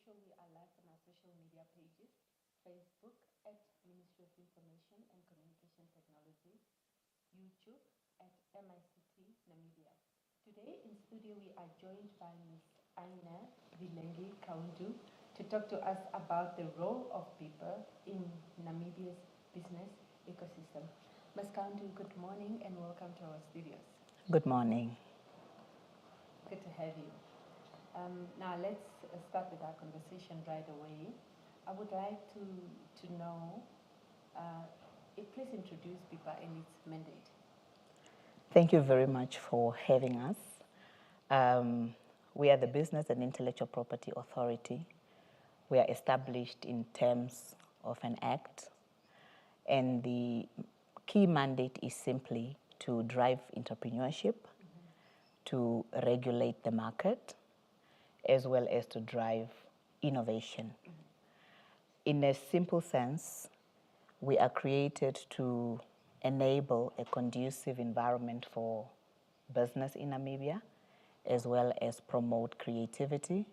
show, we are live on our social media pages, Facebook at Ministry of Information and Communication Technology, YouTube at MICT Namibia. Today in studio we are joined by Ms. Aina Vilengi Kaundu to talk to us about the role of Bipa in Namibia's business ecosystem. Ms. Kaundu, good morning and welcome to our studios. Good morning. Good to have you. Now let's start with our conversation right away. I would like to know, please introduce Bipa and its mandate. Thank you very much for having us. We are the Business and Intellectual Property Authority. We are established in terms of an act, and the key mandate is simply to drive entrepreneurship, to regulate the market, as well as to drive innovation. In a simple sense, we are created to enable a conducive environment for business in Namibia, as well as promote creativity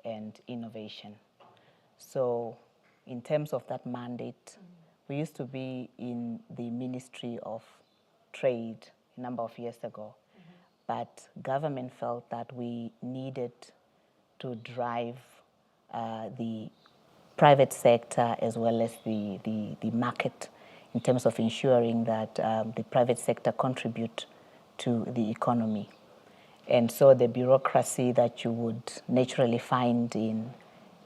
and innovation. So in terms of that mandate, we used to be in the Ministry of Trade a number of years ago, but government felt that we needed to drive the private sector as well as the market in terms of ensuring that the private sector contribute to the economy. And so the bureaucracy that you would naturally find in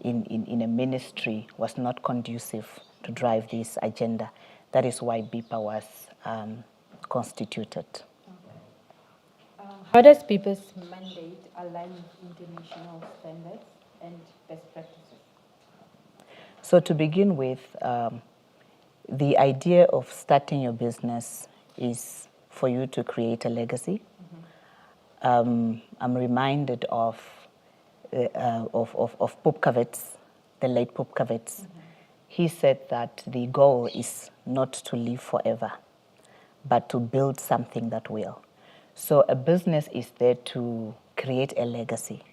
a ministry was not conducive to drive this agenda. That is why BIPA was constituted. How does BIPA's mandate align with international standards and best practices? So to begin with, the idea of starting your business is for you to create a legacy. I'm reminded of Pupkavits, the late Pupkavits. He said that the goal is not to live forever, but to build something that will. So a business is there to create a legacy.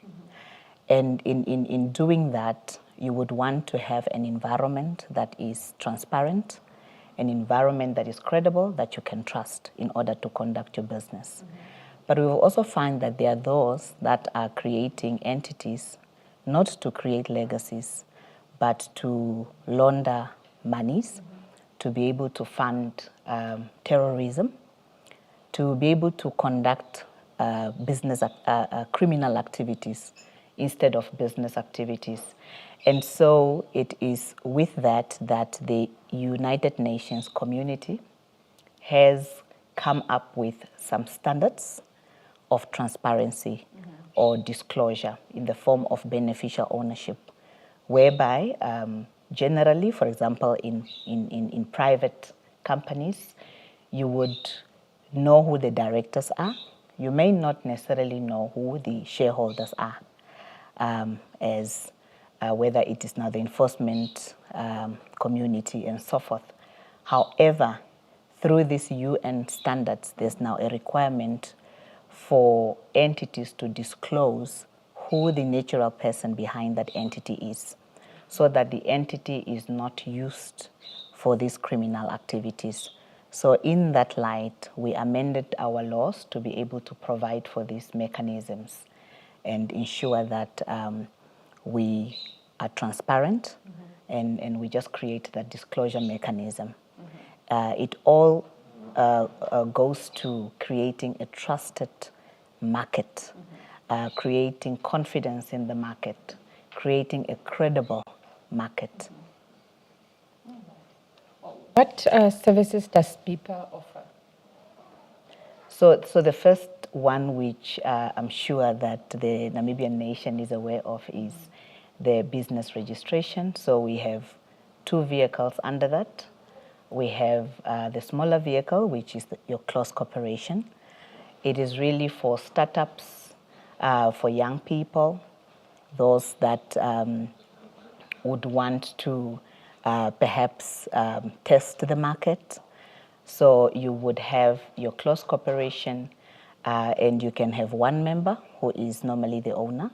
And in doing that, you would want to have an environment that is transparent, an environment that is credible, that you can trust in order to conduct your business. But we will also find that there are those that are creating entities not to create legacies, but to launder monies, to be able to fund terrorism, to be able to conduct criminal activities instead of business activities. And so it is with that the United Nations community has come up with some standards of transparency or disclosure in the form of beneficial ownership, whereby generally, for example, in private companies, you would know who the directors are. You may not necessarily know who the shareholders are, whether it is now the enforcement community and so forth. However, through these UN standards, there's now a requirement for entities to disclose who the natural person behind that entity is, so that the entity is not used for these criminal activities. So in that light, we amended our laws to be able to provide for these mechanisms and ensure that we are transparent and we just create that disclosure mechanism. It all goes to creating a trusted market, creating confidence in the market, creating a credible market. What services does BIPA offer? So the first one, which I'm sure that the Namibian nation is aware of, is the business registration. So we have two vehicles under that. We have the smaller vehicle, which is your close corporation. It is really for startups, for young people, those that would want to perhaps test the market. So you would have your close corporation, and you can have one member who is normally the owner,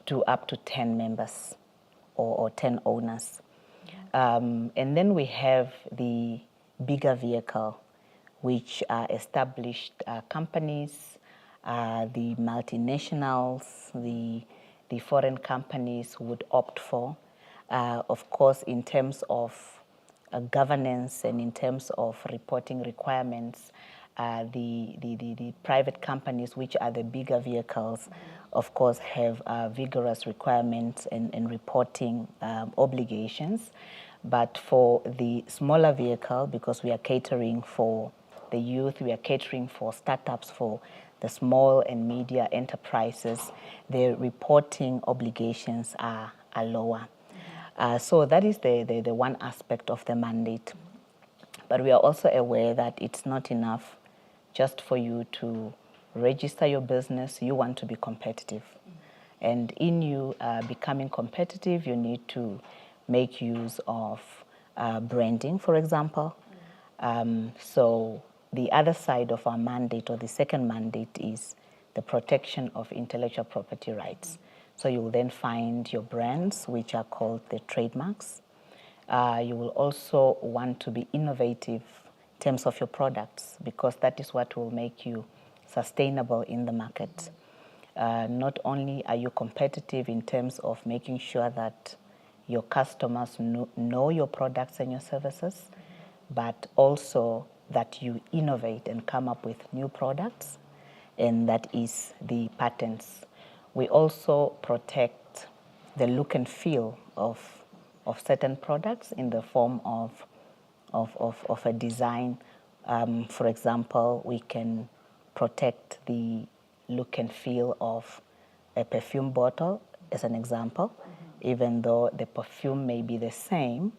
to up to 10 members or 10 owners. And then we have the bigger vehicle, which are established companies, the multinationals, the foreign companies would opt for. Of course, in terms of governance and in terms of reporting requirements, the private companies, which are the bigger vehicles, of course, have vigorous requirements and reporting obligations. But for the smaller vehicle, because we are catering for the youth, we are catering for startups, for the small and media enterprises, the reporting obligations are lower. So that is the one aspect of the mandate. But we are also aware that it's not enough just for you to register your business. You want to be competitive. And in you becoming competitive, you need to make use of branding, for example. So the other side of our mandate, or the second mandate, is the protection of intellectual property rights. So you will then find your brands, which are called the trademarks. You will also want to be innovative in terms of your products, because that is what will make you sustainable in the market. Not only are you competitive in terms of making sure that your customers know your products and your services, but also that you innovate and come up with new products, and that is the patents. We also protect the look and feel of certain products in the form of a design. For example, we can protect the look and feel of a perfume bottle, as an example, even though the perfume may be the same,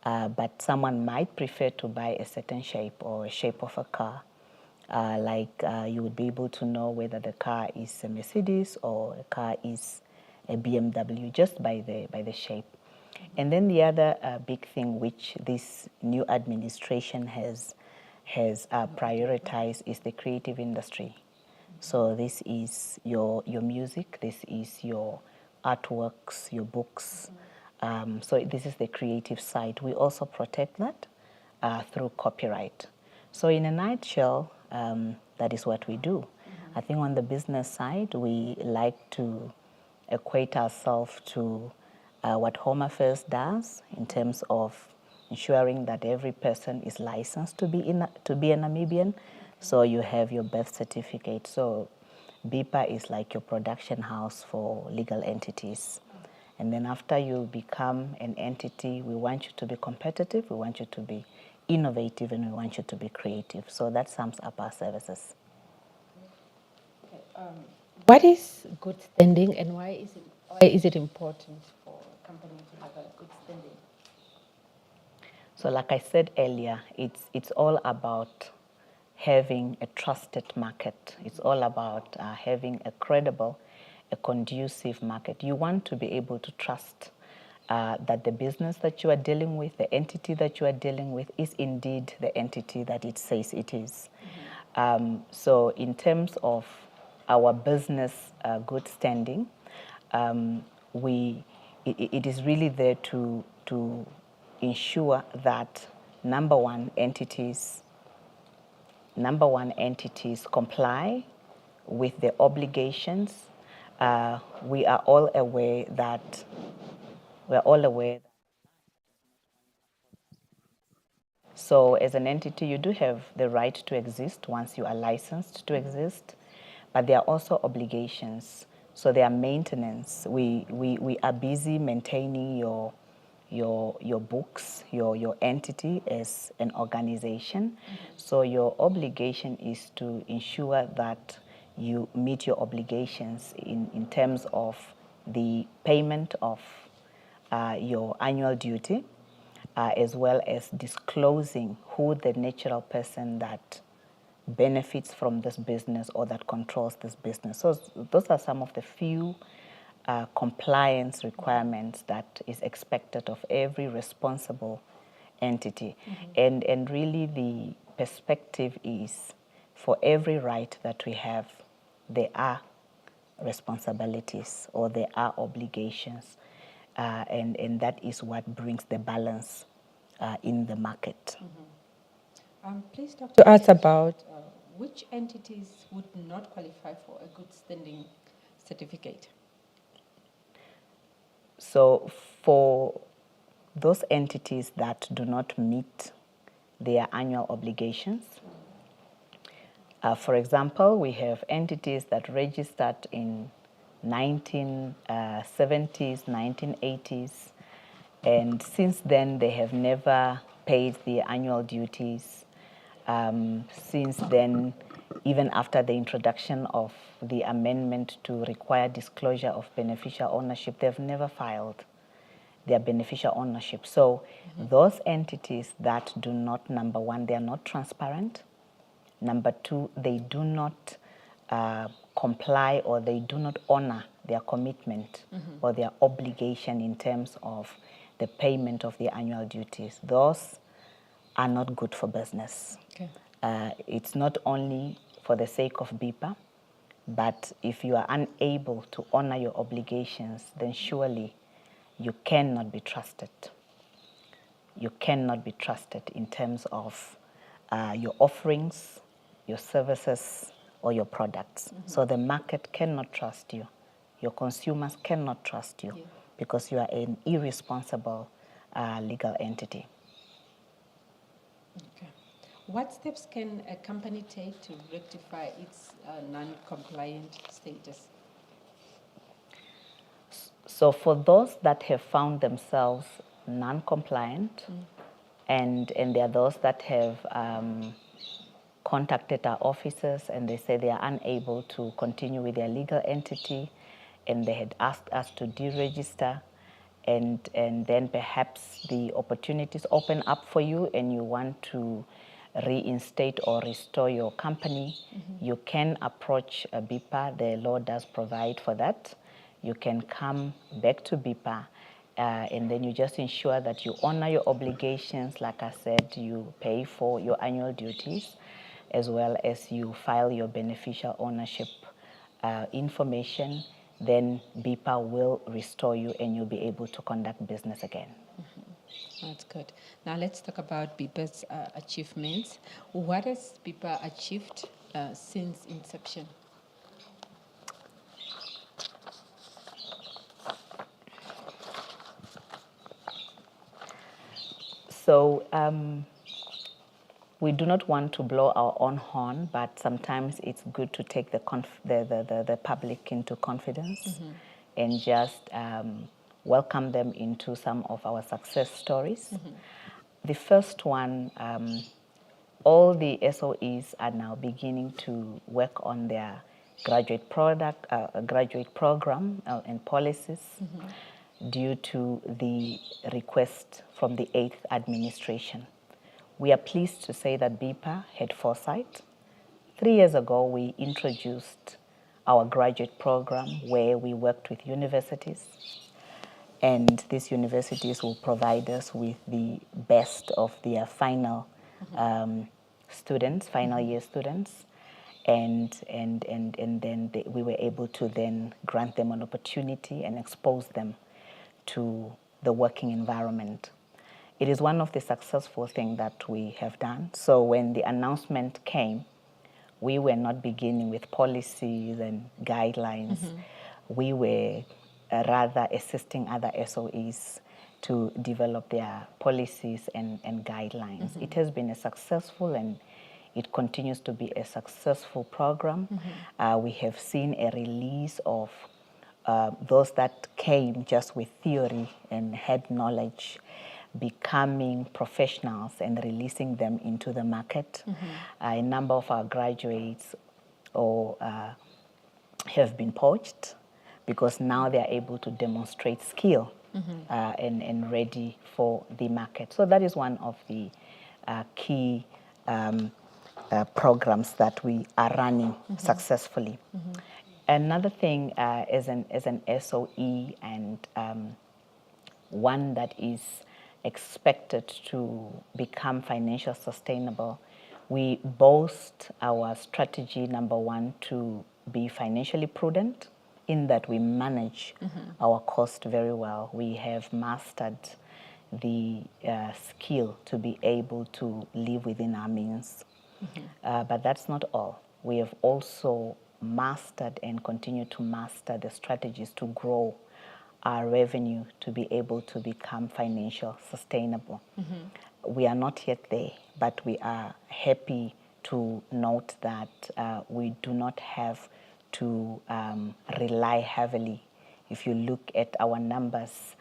but someone might prefer to buy a certain shape or a shape of a car. You would be able to know whether the car is a Mercedes or a car is a BMW just by the shape. And then the other big thing which this new administration has prioritized is the creative industry. So this is your music, this is your artworks, your books. So this is the creative side. We also protect that through copyright. So in a nutshell, that is what we do. I think on the business side, we like to equate ourselves to what Home Affairs does in terms of ensuring that every person is licensed to be a Namibian. So you have your birth certificate. So BIPA is like your production house for legal entities. And then after you become an entity, we want you to be competitive, we want you to be innovative, and we want you to be creative. So that sums up our services. Okay, what is good standing, and why is it important for a company to have a good standing? So like I said earlier, it's all about having a trusted market. It's all about having a credible, a conducive market. You want to be able to trust that the business that you are dealing with, the entity that you are dealing with, is indeed the entity that it says it is. So in terms of our business good standing, it is really there to ensure that number one entities comply with the obligations. We are all aware that so as an entity, you do have the right to exist once you are licensed to exist, but there are also obligations. So there are maintenance. We are busy maintaining your books, your entity as an organization. So your obligation is to ensure that you meet your obligations in terms of the payment of your annual duty, as well as disclosing who the natural person that benefits from this business or that controls this business. So those are some of the few compliance requirements that is expected of every responsible entity. And really the perspective is, for every right that we have, there are responsibilities or there are obligations. and that is what brings the balance in the market. Please talk to us about which entities would not qualify for a good standing certificate. So for those entities that do not meet their annual obligations, for example, we have entities that registered in 1970s, 1980s, and since then they have never paid the annual duties. Since then, even after the introduction of the amendment to require disclosure of beneficial ownership, they've never filed their beneficial ownership. So those entities that do not, number one, they are not transparent. Number two, they do not comply, or they do not honor their commitment or their obligation in terms of the payment of their annual duties. Those are not good for business. Okay. It's not only for the sake of BIPA, but if you are unable to honor your obligations, then surely you cannot be trusted. You cannot be trusted in terms of your offerings, your services, or your products. So the market cannot trust you. Your consumers cannot trust you because you are an irresponsible legal entity. Okay. What steps can a company take to rectify its non-compliant status? So for those that have found themselves non-compliant, and there are those that have contacted our offices and they say they are unable to continue with their legal entity, and they had asked us to deregister, and then perhaps the opportunities open up for you and you want to reinstate or restore your company, you can approach BIPA. The law does provide for that. You can come back to BIPA, and then you just ensure that you honor your obligations. Like I said, you pay for your annual duties, as well as you file your beneficial ownership information. Then BIPA will restore you and you'll be able to conduct business again. That's good. Now let's talk about BIPA's achievements. What has BIPA achieved since inception? So we do not want to blow our own horn, but sometimes it's good to take the public into confidence and just welcome them into some of our success stories. The first one, all the SOEs are now beginning to work on their graduate program and policies due to the request from the 8th administration. We are pleased to say that BIPA had foresight. 3 years ago, we introduced our graduate program where we worked with universities, and these universities will provide us with the best of their final students, final year students, and then we were able to then grant them an opportunity and expose them to the working environment. It is one of the successful things that we have done. So when the announcement came, we were not beginning with policies and guidelines. We were rather assisting other SOEs to develop their policies and guidelines. It has been a successful, and it continues to be a successful program. We have seen a release of those that came just with theory and had knowledge becoming professionals and releasing them into the market. A number of our graduates have been poached because now they are able to demonstrate skill and ready for the market. So that is one of the key programs that we are running successfully. Another thing as an SOE, and one that is expected to become financially sustainable, we boast our strategy, number one, to be financially prudent in that we manage our cost very well. We have mastered the skill to be able to live within our means. But that's not all. We have also mastered and continue to master the strategies to grow our revenue to be able to become financial sustainable. We are not yet there, but we are happy to note that we do not have to rely heavily. If you look at our numbers,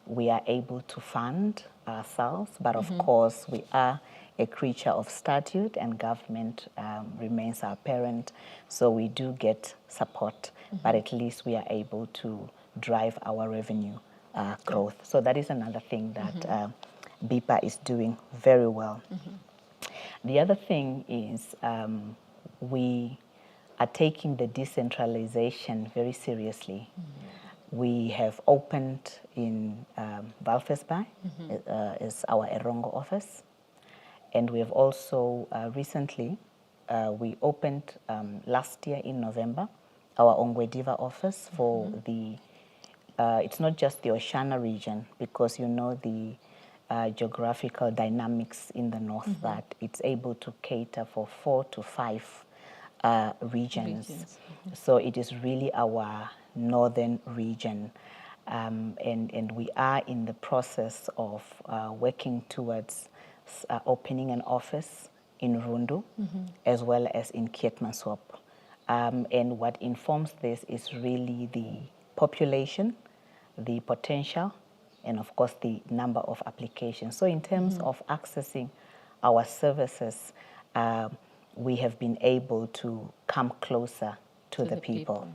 we are able to fund ourselves, but of course we are a creature of statute and government remains our parent, so we do get support, but at least we are able to drive our revenue growth. So that is another thing that Bipa is doing very well. The other thing is we are taking the decentralization very seriously. We have opened in Walvis Bay as our Erongo office. And we have also recently, we opened last year in November, our Ongwediva office for the, it's not just the Oshana region, because you know the geographical dynamics in the north that it's able to cater for 4 to 5 regions. So it is really our northern region. And we are in the process of working towards opening an office in Rundu as well as in Keetmanshoop. And what informs this is really the population, the potential, and of course the number of applications. So in terms of accessing our services, we have been able to come closer to the people.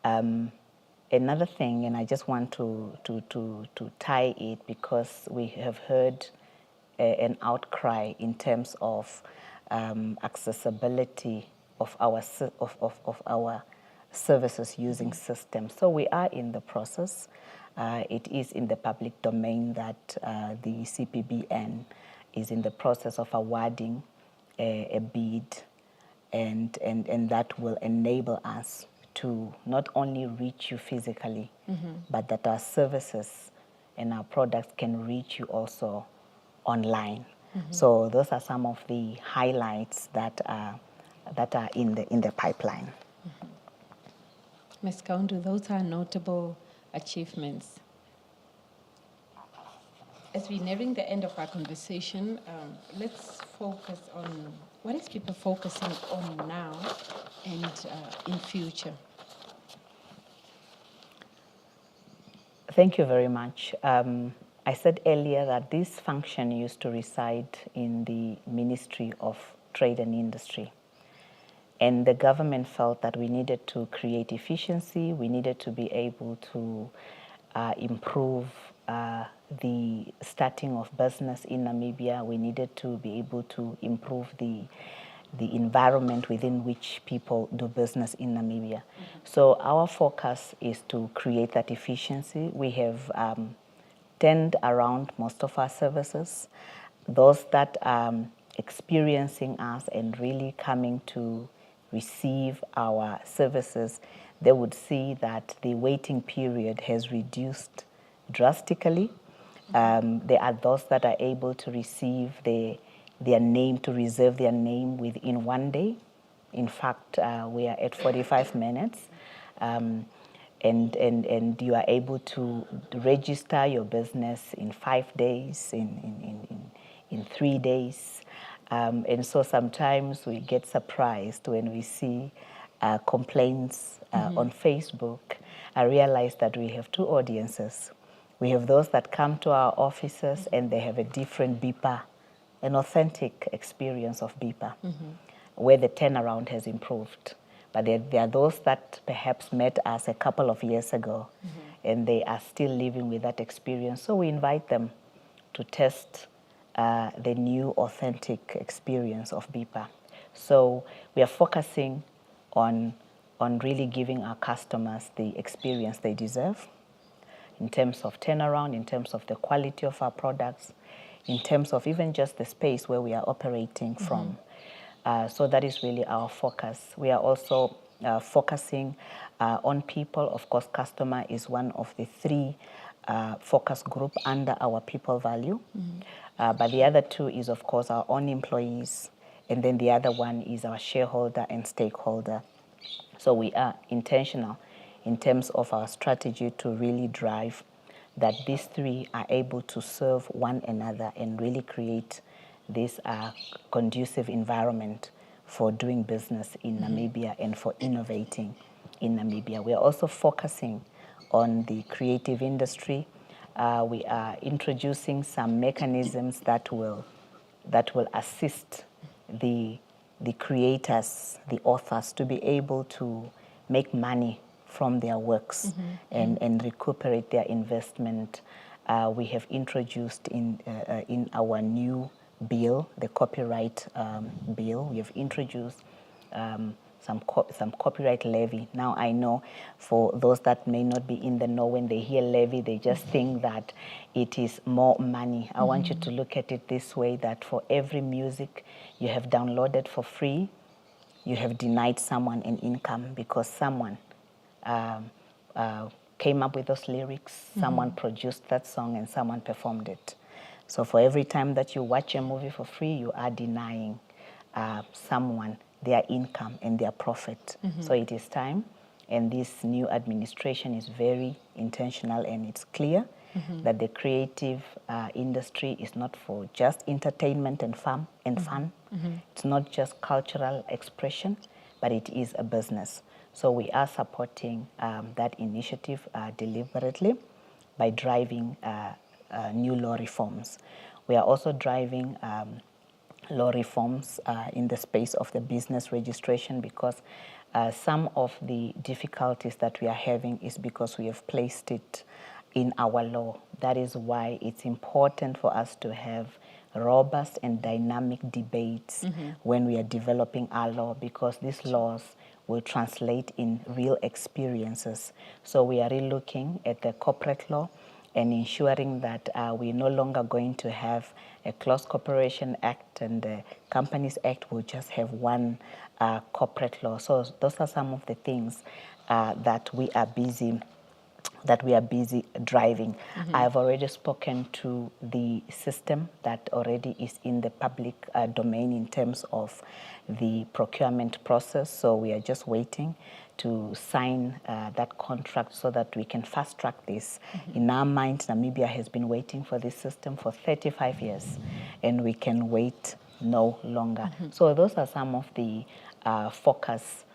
Another thing, and I just want to tie it, because we have heard an outcry in terms of accessibility of our services using systems. So we are in the process. It is in the public domain that the CPBN is in the process of awarding a bid, and that will enable us to not only reach you physically, but that our services and our products can reach you also online. So those are some of the highlights that are in the pipeline. Ms. Kaundu, those are notable achievements. As we're nearing the end of our conversation, let's focus on what is people focusing on now and in future. Thank you very much. I said earlier that this function used to reside in the Ministry of Trade and Industry. And the government felt that we needed to create efficiency, we needed to be able to improve the starting of business in Namibia, we needed to be able to improve the environment within which people do business in Namibia. So our focus is to create that efficiency. We have turned around most of our services. Those that are experiencing us and really coming to receive our services, they would see that the waiting period has reduced drastically. There are those that are able to receive their name, to reserve their name within 1 day. In fact, we are at 45 minutes. And you are able to register your business in 5 days, in 3 days. And so sometimes we get surprised when we see complaints on Facebook. I realize that we have two audiences. We have those that come to our offices and they have a different Bipa, an authentic experience of Bipa, where the turnaround has improved. But there are those that perhaps met us a couple of years ago and they are still living with that experience. So we invite them to test the new authentic experience of Bipa. So we are focusing on really giving our customers the experience they deserve in terms of turnaround, in terms of the quality of our products, in terms of even just the space where we are operating from. So that is really our focus. We are also focusing on people. Of course, customer is one of the three focus group under our people value. But the other two is, of course, our own employees. And then the other one is our shareholder and stakeholder. So we are intentional in terms of our strategy to really drive that these three are able to serve one another and really create this conducive environment for doing business in Namibia and for innovating in Namibia. We are also focusing on the creative industry. We are introducing some mechanisms that will assist the creators, the authors, to be able to make money from their works and recuperate their investment. We have introduced in our new bill, the copyright bill, we have introduced some copyright levy. Now I know for those that may not be in the know, when they hear levy, they just think that it is more money. I want you to look at it this way, that for every music you have downloaded for free, you have denied someone an income, because someone came up with those lyrics, someone produced that song, and someone performed it. So for every time that you watch a movie for free, you are denying someone their income and their profit. So it is time, and this new administration is very intentional, and it's clear that the creative industry is not for just entertainment and fun. It's not just cultural expression, but it is a business. So we are supporting that initiative deliberately by driving new law reforms. We are also driving law reforms in the space of the business registration, because some of the difficulties that we are having is because we have placed it in our law. That is why it's important for us to have robust and dynamic debates when we are developing our law, because these laws will translate in real experiences. So we are really looking at the corporate law and ensuring that we're no longer going to have a Close Corporation Act and the Companies Act. Will just have one corporate law. So those are some of the things that we are busy driving. I've already spoken to the system that already is in the public domain in terms of the procurement process. So we are just waiting to sign that contract so that we can fast track this. In our mind, Namibia has been waiting for this system for 35 years, and we can wait no longer. So those are some of the focus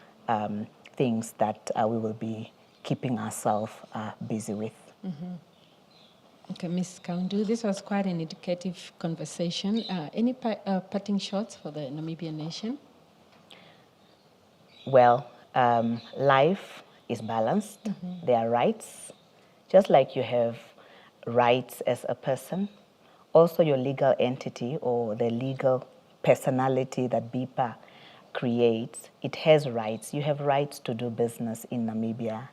things that we will be keeping ourselves busy with. Okay, Ms. Kaundu, this was quite an educative conversation. Any parting shots for the Namibian nation? Well, life is balanced. There are rights. Just like you have rights as a person, also your legal entity or the legal personality that BIPA creates, it has rights. You have rights to do business in Namibia.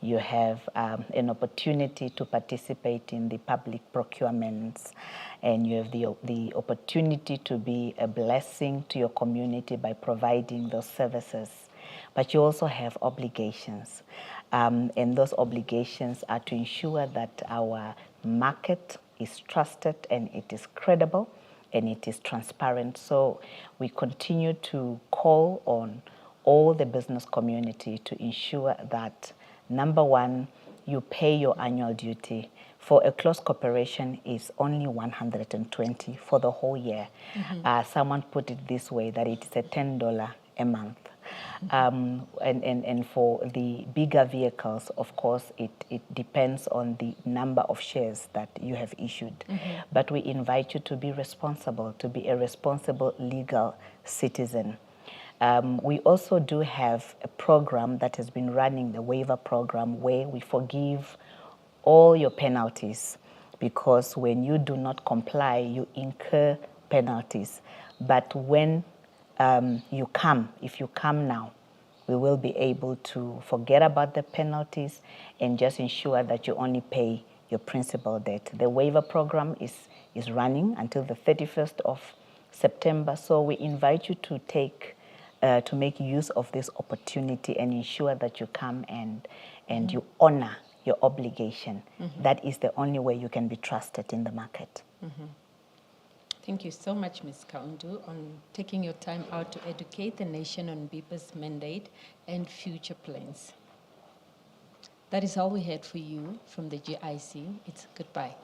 You have an opportunity to participate in the public procurements, and you have the opportunity to be a blessing to your community by providing those services. But you also have obligations, and those obligations are to ensure that our market is trusted and it is credible and it is transparent. So we continue to call on all the business community to ensure that, number one, you pay your annual duty. For a close corporation is only 120 for the whole year. Someone put it this way, that it is a $10 a month. And for the bigger vehicles, of course, it depends on the number of shares that you have issued. But we invite you to be responsible, to be a responsible legal citizen. We also do have a program that has been running, the waiver program, where we forgive all your penalties, because when you do not comply, you incur penalties. But when you come, if you come now, we will be able to forget about the penalties and just ensure that you only pay your principal debt. The waiver program is running until the 31st of September, so we invite you to take to make use of this opportunity and ensure that you come and you honor your obligation. That is the only way you can be trusted in the market. Thank you so much, Ms. Kaundu, on taking your time out to educate the nation on BIPA's mandate and future plans. That is all we had for you from the GIC. It's goodbye.